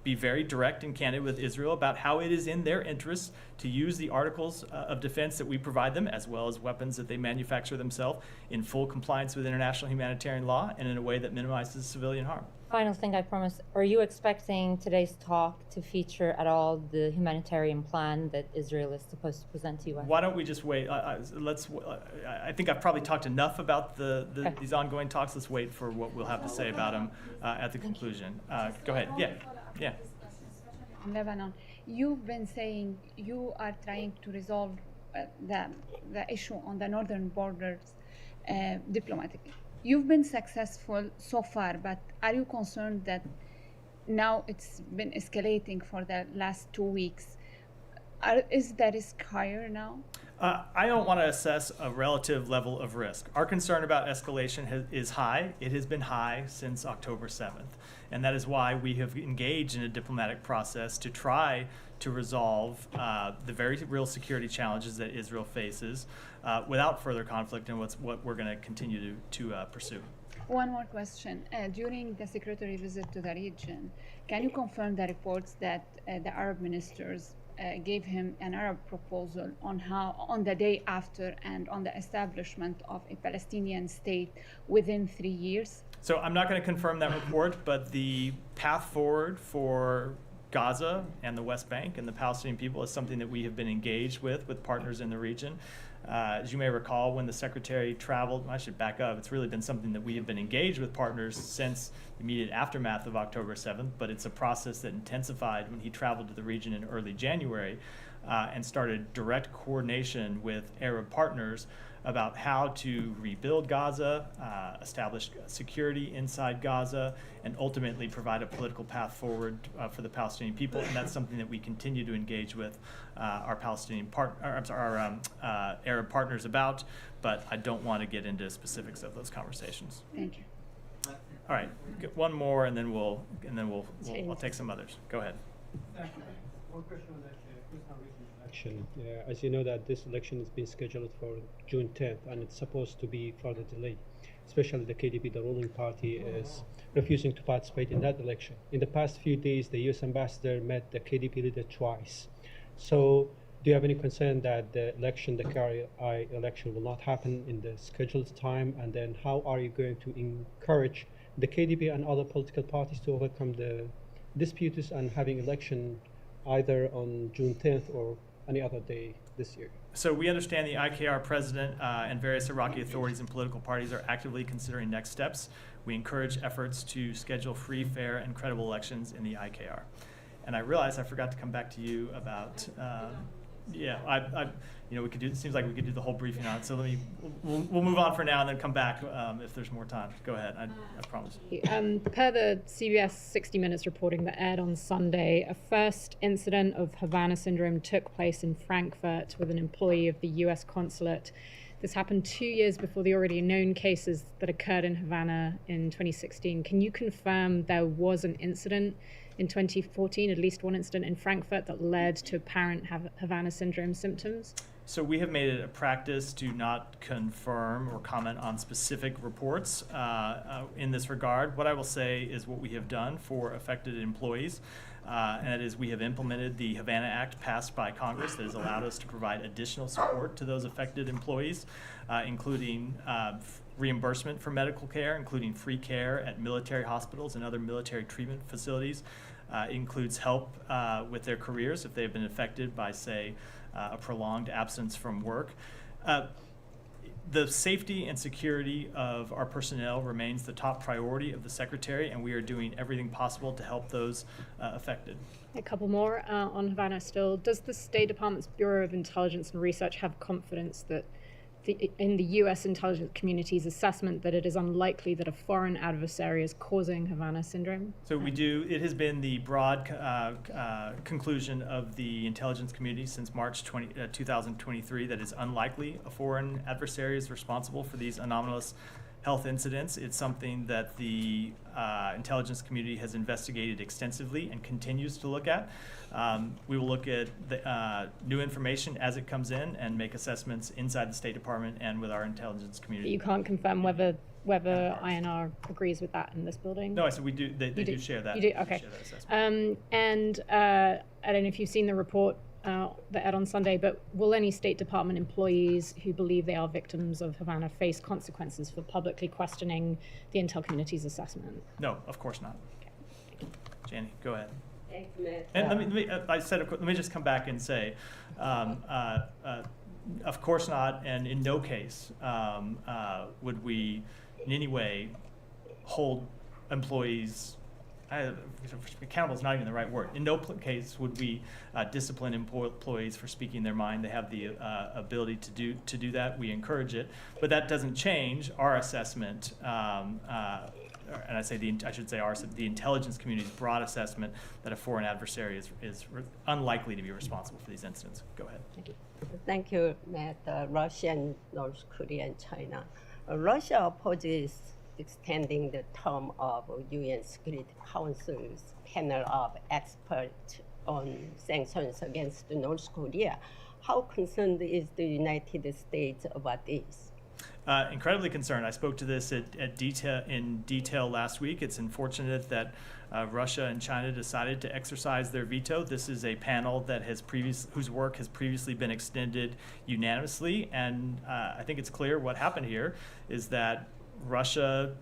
A: be very direct and candid with Israel about how it is in their interests to use the articles of defense that we provide them, as well as weapons that they manufacture themselves, in full compliance with international humanitarian law and in a way that minimizes civilian harm.
C: Final thing I promise, are you expecting today's talk to feature at all the humanitarian plan that Israel is supposed to present to you?
A: Why don't we just wait? I think I've probably talked enough about these ongoing talks. Let's wait for what we'll have to say about them at the conclusion. Go ahead. Yeah.
L: Lebanon, you've been saying you are trying to resolve the issue on the northern borders diplomatically. You've been successful so far, but are you concerned that now it's been escalating for the last 2 weeks? Is the risk higher now?
A: I don't want to assess a relative level of risk. Our concern about escalation is high. It has been high since October 7th. And that is why we have engaged in a diplomatic process to try to resolve the very real security challenges that Israel faces without further conflict, and what we're going to continue to pursue.
L: One more question. During the secretary visit to the region, can you confirm the reports that the Arab ministers gave him an Arab proposal on the day after and on the establishment of a Palestinian state within 3 years?
A: So I'm not going to confirm that report, but the path forward for Gaza and the West Bank and the Palestinian people is something that we have been engaged with partners in the region. As you may recall, when the Secretary traveled, I should back up, it's really been something that we have been engaged with partners since the immediate aftermath of October 7th, but it's a process that intensified when he traveled to the region in early January and started direct coordination with Arab partners about how to rebuild Gaza, establish security inside Gaza, and ultimately provide a political path forward for the Palestinian people. And that's something that we continue to engage with our Arab partners about. But I don't want to get into specifics of those conversations.
L: Thank you.
A: All right, get one more, and then I'll take some others. Go ahead.
M: Thank you. One question on the election. As you know, that this election has been scheduled for June 10th, and it's supposed to be further delayed. Especially the KDP, the ruling party, is refusing to participate in that election. In the past few days, the U.S. ambassador met the KDP leader twice. So, do you have any concern that the KRI election will not happen in the scheduled time? And then, how are you going to encourage the KDP and other political parties to overcome the disputes and having election either on June 10th or any other day this year?
A: So we understand the IKR president and various Iraqi authorities and political parties are actively considering next steps. We encourage efforts to schedule free, fair, and credible elections in the IKR. And I realize I forgot to come back to you about, we could do. It seems like we could do the whole briefing on it. So we'll move on for now and then come back if there's more time. Go ahead. I promise.
E: Per the CBS 60 Minutes reporting that aired on Sunday, a first incident of Havana syndrome took place in Frankfurt with an employee of the U.S. consulate. This happened 2 years before the already known cases that occurred in Havana in 2016. Can you confirm there was an incident in 2014, at least one incident in Frankfurt, that led to apparent Havana syndrome symptoms?
A: So we have made it a practice to not confirm or comment on specific reports in this regard. What I will say is what we have done for affected employees, and that is we have implemented the Havana Act passed by Congress that has allowed us to provide additional support to those affected employees, including reimbursement for medical care, including free care at military hospitals and other military treatment facilities. Includes help with their careers if they've been affected by, say, a prolonged absence from work. The safety and security of our personnel remains the top priority of the Secretary, and we are doing everything possible to help those affected.
E: A couple more on Havana still. Does the State Department's Bureau of Intelligence and Research have confidence that in the U.S. intelligence community's assessment that it is unlikely that a foreign adversary is causing Havana syndrome?
A: So we do. It has been the broad conclusion of the intelligence community since March 2023 that it's unlikely a foreign adversary is responsible for these anomalous health incidents. It's something that the intelligence community has investigated extensively and continues to look at. We will look at the new information as it comes in and make assessments inside the State Department and with our intelligence community.
E: But you can't confirm whether INR agrees with that in this building?
A: No, I said we do. They do share that.
E: You do? Okay.
A: Share that assessment.
E: And I don't know if you've seen the report the ad on Sunday, but will any State Department employees who believe they are victims of Havana face consequences for publicly questioning the intel community's assessment?
A: No, of course not.
E: Okay.
A: Janie, go ahead.
N: Thanks, Matt.
A: And let me just come back and say, of course not, and in no case would we in any way hold employees. Accountable is not even the right word. In no case would we discipline employees for speaking their mind. They have the ability to do that. We encourage it, but that doesn't change our assessment. And I should say the intelligence community's broad assessment that a foreign adversary is unlikely to be responsible for these incidents. Go ahead.
N: Thank you, Matt. Russia and North Korea and China. Russia opposes extending the term of UN Security Council's panel of experts on sanctions against North Korea. How concerned is the United States about this?
A: Incredibly concerned. I spoke to this in detail last week. It's unfortunate that Russia and China decided to exercise their veto. This is a panel that whose work has previously been extended unanimously, and I think it's clear what happened here is that Russia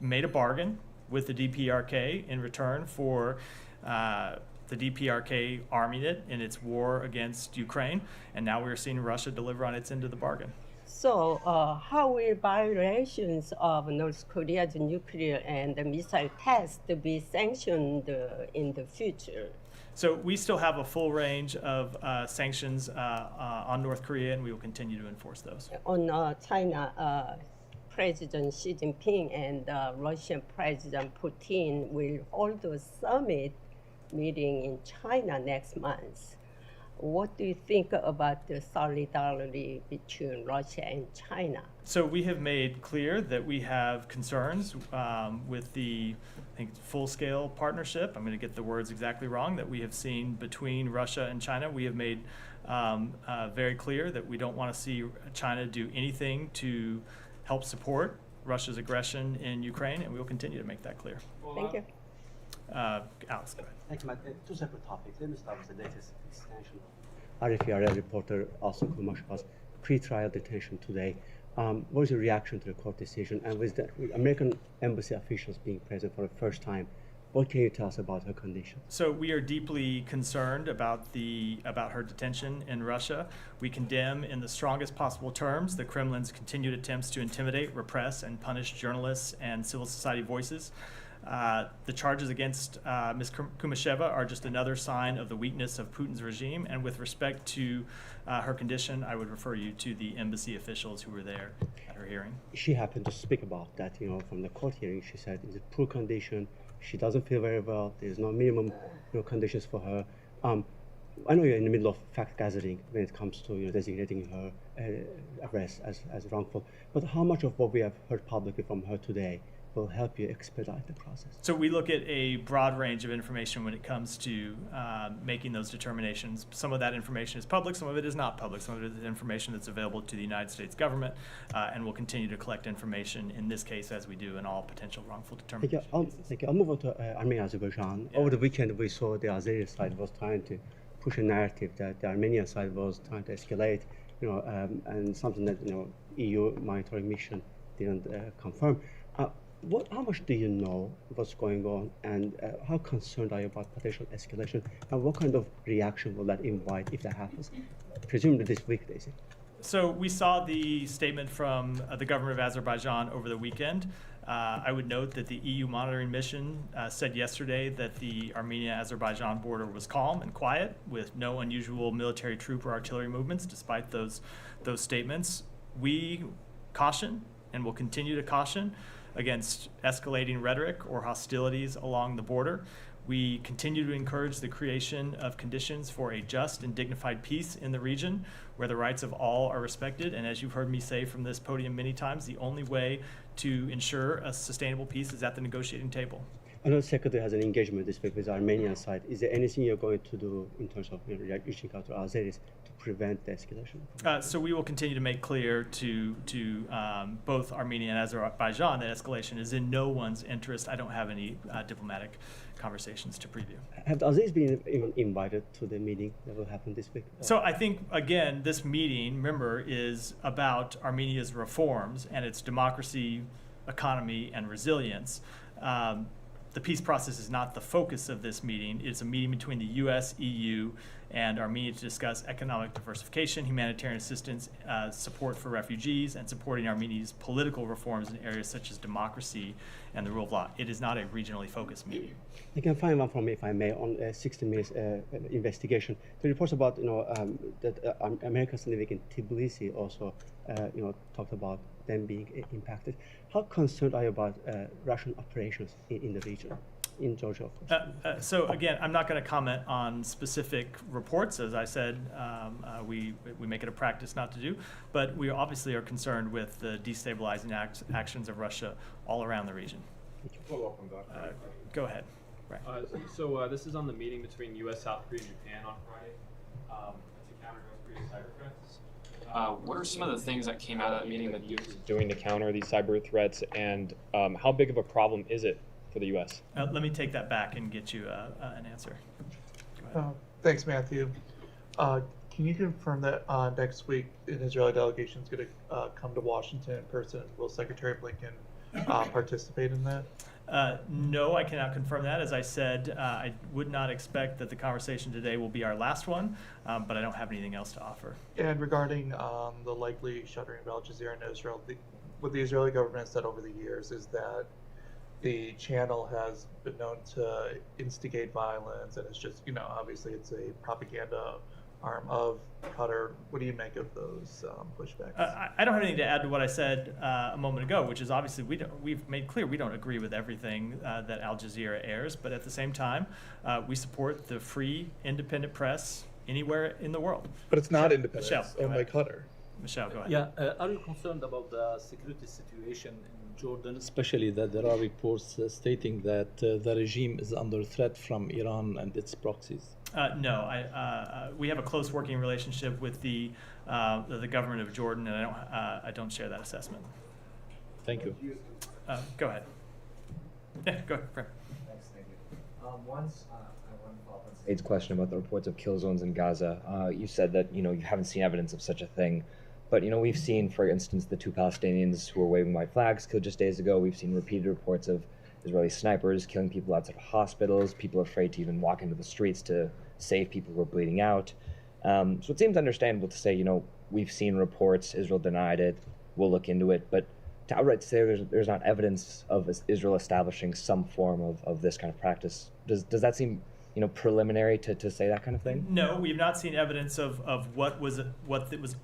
A: made a bargain with the DPRK in return for the DPRK arming it in its war against Ukraine, and now we're seeing Russia deliver on its end of the bargain.
N: So how will violations of North Korea's nuclear and missile tests be sanctioned in the future?
A: So we still have a full range of sanctions on North Korea, and we will continue to enforce those.
N: On China, President Xi Jinping and Russian President Putin will hold a summit meeting in China next month. What do you think about the solidarity between Russia and China?
A: So we have made clear that we have concerns with the, I think, full-scale partnership. I'm going to get the words exactly wrong, that we have seen between Russia and China. We have made very clear that we don't want to see China do anything to help support Russia's aggression in Ukraine, and we will continue to make that clear.
N: Thank you.
A: Alex, go ahead.
O: Thank you, Matt. Two separate topics. Let me start with the latest extension.
P: RFE reporter also Kumash pre-trial detention today. What was your reaction to the court decision? And with the American embassy officials being present for the first time, what can you tell us about her condition?
A: So we are deeply concerned about her detention in Russia. We condemn in the strongest possible terms the Kremlin's continued attempts to intimidate, repress, and punish journalists and civil society voices. The charges against Ms. Kumasheva are just another sign of the weakness of Putin's regime. And with respect to her condition, I would refer you to the embassy officials who were there at her hearing.
P: She happened to speak about that, from the court hearing. She said it's a poor condition. She doesn't feel very well. There's no minimum conditions for her. I know you're in the middle of fact gathering when it comes to designating her arrest as wrongful. But how much of what we have heard publicly from her today will help you expedite the process?
A: So we look at a broad range of information when it comes to making those determinations. Some of that information is public, some of it is not public. Some of it is information that's available to the United States government, and we'll continue to collect information in this case as we do in all potential wrongful determinations.
P: Thank you. I'll move on to Armenia, Azerbaijan. Yeah. Over the weekend, we saw the Azeri side was trying to push a narrative that the Armenian side was trying to escalate, and something that EU monitoring mission didn't confirm. How much do you know what's going on, and how concerned are you about potential escalation, and what kind of reaction will that invite if that happens? Presumably this week, they say.
A: So we saw the statement from the government of Azerbaijan over the weekend. I would note that the EU monitoring mission said yesterday that the Armenia-Azerbaijan border was calm and quiet, with no unusual military troop or artillery movements, despite those statements. We caution and will continue to caution against escalating rhetoric or hostilities along the border. We continue to encourage the creation of conditions for a just and dignified peace in the region where the rights of all are respected. And as you've heard me say from this podium many times, the only way to ensure a sustainable peace is at the negotiating table.
P: I know the Secretary has an engagement this week with the Armenian side. Is there anything you're going to do in terms of reaching out to Azeris to prevent the escalation?
A: So we will continue to make clear to both Armenia and Azerbaijan that escalation is in no one's interest. I don't have any diplomatic conversations to preview.
P: Have the Azeris been even invited to the meeting that will happen this week?
A: So I think, again, this meeting, remember, is about Armenia's reforms and its democracy, economy, and resilience. The peace process is not the focus of this meeting. It's a meeting between the U.S., EU, and Armenia to discuss economic diversification, humanitarian assistance, support for refugees, and supporting Armenia's political reforms in areas such as democracy and the rule of law. It is not a regionally focused meeting.
P: I can find one from me, if I may, on 60 Minutes investigation. The reports about that Americans living in Tbilisi also talked about them being impacted. How concerned are you about Russian operations in the region, in Georgia, of course?
A: So again, I'm not going to comment on specific reports. As I said, we make it a practice not to do, but we obviously are concerned with the destabilizing actions of Russia all around the region.
Q: Follow up on that.
A: Go ahead. Right.
Q: So this is on the meeting between U.S., South Korea, and Japan on Friday to counter North Korea's cyber threats. What are some of the things that came out of that meeting that the U.S. is doing to counter these cyber threats, and how big of a problem is it for the U.S.?
A: Let me take that back and get you an answer.
R: Thanks, Matthew. Can you confirm that next week an Israeli delegation is going to come to Washington in person? Will Secretary Blinken participate in that?
A: No, I cannot confirm that. As I said, I would not expect that the conversation today will be our last one, but I don't have anything else to offer.
R: And regarding the likely shuttering of Al Jazeera in Israel, what the Israeli government said over the years is that the channel has been known to instigate violence, and it's just, obviously it's a propaganda arm of Qatar. What do you make of those pushbacks?
A: I don't have anything to add to what I said a moment ago, which is obviously we've made clear we don't agree with everything that Al Jazeera airs, but at the same time, we support the free, independent press anywhere in the world.
R: But it's not independent.
A: Michelle,
R: It's owned by Qatar.
A: Michelle, go ahead.
S: Yeah, are you concerned about the security situation in Jordan, especially that there are reports stating that the regime is under threat from Iran and its proxies?
A: No, we have a close working relationship with the government of Jordan, and I don't share that assessment.
S: Thank you.
A: Go ahead. Yeah, go ahead. Frank.
G: Thanks, thank you. I want to follow up on Said's question about the reports of kill zones in Gaza. You said that you haven't seen evidence of such a thing, but we've seen, for instance, the 2 Palestinians who were waving white flags killed just days ago. We've seen repeated reports of Israeli snipers killing people outside of hospitals, people afraid to even walk into the streets to save people who are bleeding out. So it seems understandable to say, we've seen reports, Israel denied it, we'll look into it, but to outright say there's not evidence of Israel establishing some form of this kind of practice, does that seem preliminary to say that kind of thing?
A: No, we've not seen evidence of what was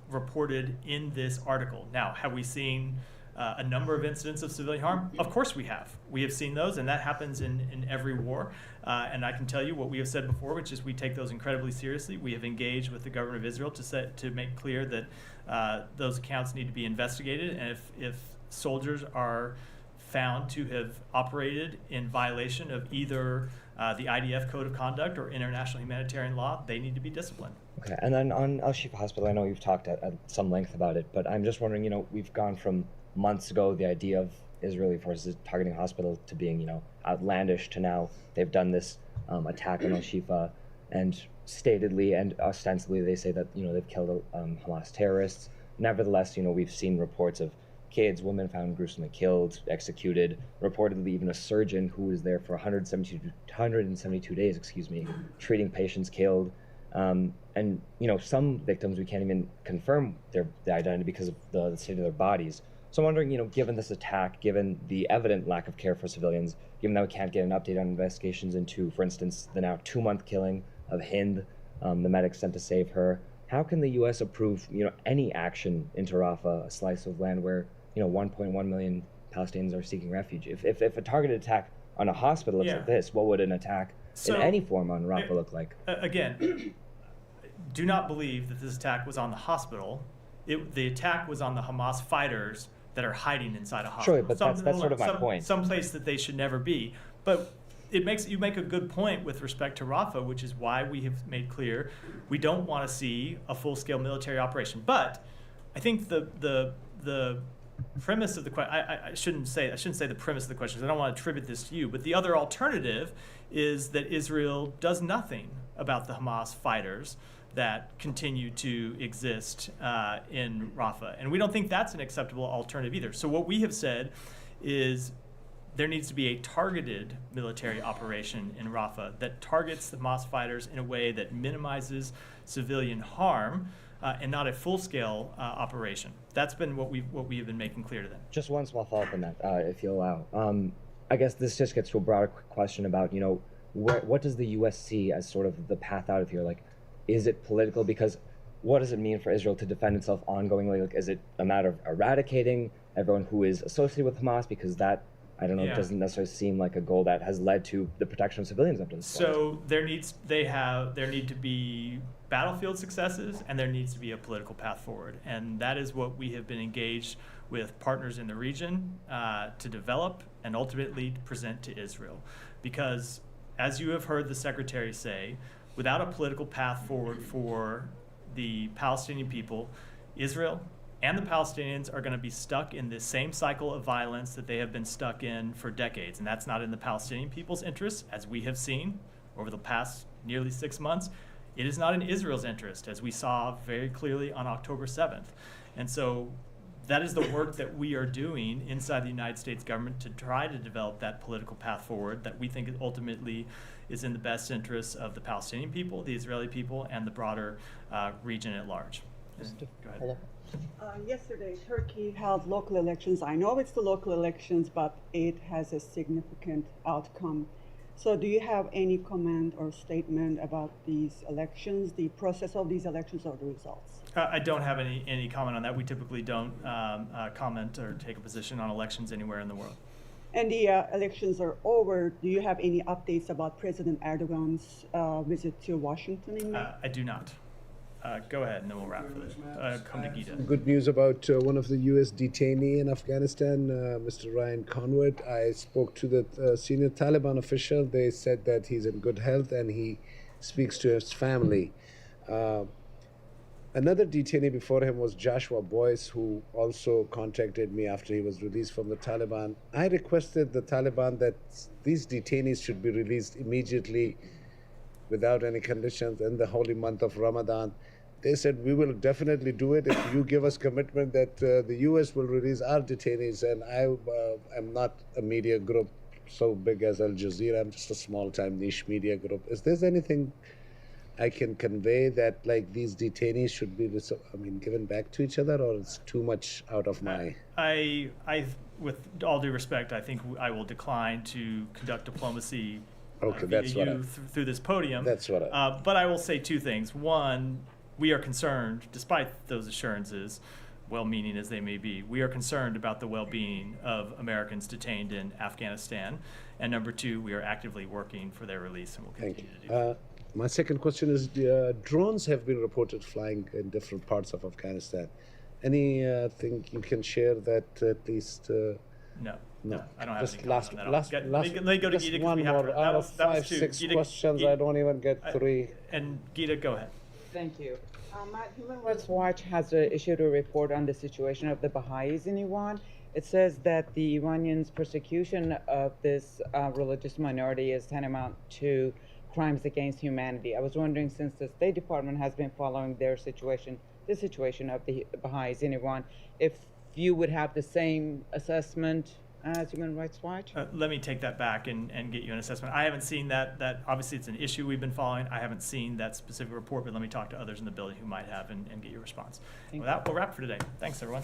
A: reported in this article. Now, have we seen a number of incidents of civilian harm? Of course we have. We have seen those, and that happens in every war. And I can tell you what we have said before, which is we take those incredibly seriously. We have engaged with the government of Israel to make clear that those accounts need to be investigated, and if soldiers are found to have operated in violation of either the IDF Code of Conduct or international humanitarian law, they need to be disciplined.
G: Okay, and then on Al-Shifa Hospital, I know you've talked at some length about it, but I'm just wondering, we've gone from months ago, the idea of Israeli forces targeting hospitals to being, outlandish, to now they've done this attack on Al-Shifa, and statedly and ostensibly they say that, they've killed Hamas terrorists. Nevertheless, we've seen reports of kids, women found gruesomely killed, executed, reportedly even a surgeon who was there for 172 days, treating patients killed. And, some victims we can't even confirm their identity because of the state of their bodies. So I'm wondering, given this attack, given the evident lack of care for civilians, given that we can't get an update on investigations into, for instance, the now 2-month killing of Hind, the medic sent to save her, how can the U.S. approve, any action into Rafah, a slice of land where, 1.1 million Palestinians are seeking refuge? If a targeted attack on a hospital looks like this, what would an attack in any form on Rafah look like?
A: Again, do not believe that this attack was on the hospital. The attack was on the Hamas fighters that are hiding inside a hospital.
G: Sure, but that's sort of my point.
A: Some place that they should never be. But you make a good point with respect to Rafah, which is why we have made clear we don't want to see a full-scale military operation. But I think the premise of the question, I shouldn't say the premise of the question, because I don't want to attribute this to you, but the other alternative is that Israel does nothing about the Hamas fighters that continue to exist in Rafah. And we don't think that's an acceptable alternative either. So what we have said is there needs to be a targeted military operation in Rafah that targets the Hamas fighters in a way that minimizes civilian harm, and not a full-scale operation. That's been what we have been making clear to them.
T: Just one small follow-up on that, if you'll allow. I guess this just gets to a broader question about, what does the U.S. see as sort of the path out of here? Like, is it political? Because what does it mean for Israel to defend itself ongoingly? Like, is it a matter of eradicating everyone who is associated with Hamas? Because that, I don't know,
A: Yeah.
T: doesn't necessarily seem like a goal that has led to the protection of civilians up to this point.
A: So there need to be battlefield successes, and there needs to be a political path forward. And that is what we have been engaged with partners in the region to develop and ultimately present to Israel. Because as you have heard the Secretary say, without a political path forward for the Palestinian people, Israel and the Palestinians are going to be stuck in this same cycle of violence that they have been stuck in for decades. And that's not in the Palestinian people's interests, as we have seen over the past nearly 6 months. It is not in Israel's interest, as we saw very clearly on October 7th. And so that is the work that we are doing inside the United States government to try to develop that political path forward that we think ultimately is in the best interests of the Palestinian people, the Israeli people, and the broader region at large. Go ahead.
U: Yesterday, Turkey held local elections. I know it's the local elections, but it has a significant outcome. So do you have any comment or statement about these elections, the process of these elections or the results?
A: I don't have any comment on that. We typically don't comment or take a position on elections anywhere in the world.
U: And the elections are over. Do you have any updates about President Erdogan's visit to Washington in May?
A: I do not. Go ahead, and then we'll wrap for this. Come to Gita.
V: Good news about one of the U.S. detainee in Afghanistan, Mr. Ryan Conward. I spoke to the senior Taliban official. They said that he's in good health and he speaks to his family. Another detainee before him was Joshua Boyce, who also contacted me after he was released from the Taliban. I requested the Taliban that these detainees should be released immediately without any conditions in the holy month of Ramadan. They said, we will definitely do it if you give us commitment that the U.S. will release our detainees. And I am not a media group so big as Al Jazeera. I'm just a small-time niche media group. Is there anything I can convey that like these detainees should be given back to each other, or it's too much out of my...
A: I with all due respect, I think I will decline to conduct diplomacy through this podium.
V: That's what
A: but I will say two things. One, we are concerned, despite those assurances, well-meaning as they may be, we are concerned about the well-being of Americans detained in Afghanistan. And number two, we are actively working for their release, and we'll continue to do that.
V: My second question is, drones have been reported flying in different parts of Afghanistan. Anything you can share that at least...
A: No, I don't have
V: just
A: any comment on that. Let me go to Gita.
V: One more out of 5, 6 questions. I don't even get 3.
A: And Gita, go ahead.
K: Thank you. Human Rights Watch has issued a report on the situation of the Baha'is in Iran. It says that the Iranians' persecution of this religious minority is tantamount to crimes against humanity. I was wondering, since the State Department has been following the situation of the Baha'is in Iran, if you would have the same assessment as Human Rights Watch?
A: Let me take that back and get you an assessment. I haven't seen that. Obviously, it's an issue we've been following. I haven't seen that specific report, but let me talk to others in the building who might have and get your response. With that, we'll wrap for today. Thanks, everyone.